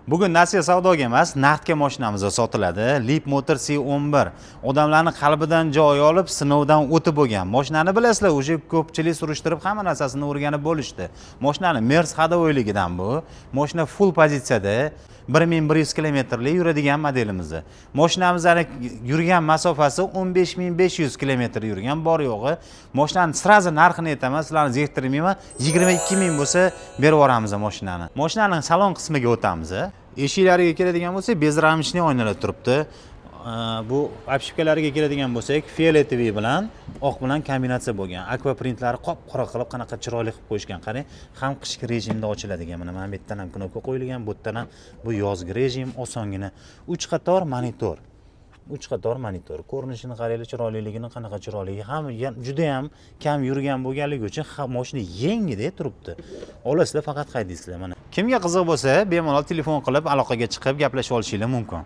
Bugun nasiya savdoga emas, naqdga mashinamiz sotiladi. Leap Motor C11. Odamlarning qalbidan joy olib, sinovdan o'tib bo'lgan. Mashinani bilasizlar, o'sha ko'pchilik surishtirib, hamma narsasini o'rganib bo'lishdi. Mashinani Merz hadovoyligidan bu. Mashina full pozitsiyada 1100 kilometrlik yuradigan modelimiz. Mashinamizning yurgan masofasi 15500 kilometr yurgan, bor yo'g'i. Mashinani sirazi narxini aytaman, sizlarni zeriktirmayman. 22000 bo'lsa berib yuboramiz mashinani. Mashinaning salon qismiga o'tamiz. Eshiklariga keladigan bo'lsak, bezramishli oynalar turibdi. Bu obshipkalariga keladigan bo'lsak, fioletoviy bilan oq bilan kombinatsiya bo'lgan. Aqua printlari qop-qora qilib, qanaqa chiroyli qilib qo'yishgan. Qarang, ham qishki rejimda ochiladigan. Mana bu yerdan ham knopka qo'yilgan, bu yerdan ham bu yozgi rejim, osongina. 3 qator monitor. 3 qator monitor. Ko'rinishini qaranglar, chiroyliligini qanaqa chiroyligi. Ham juda ham kam yurgan bo'lganligi uchun mashina yengida turibdi. Olasizlar, faqat qaydaysizlar mana. Kimga qiziq bo'lsa, bemalol telefon qilib aloqaga chiqib gaplashib olishingiz mumkin.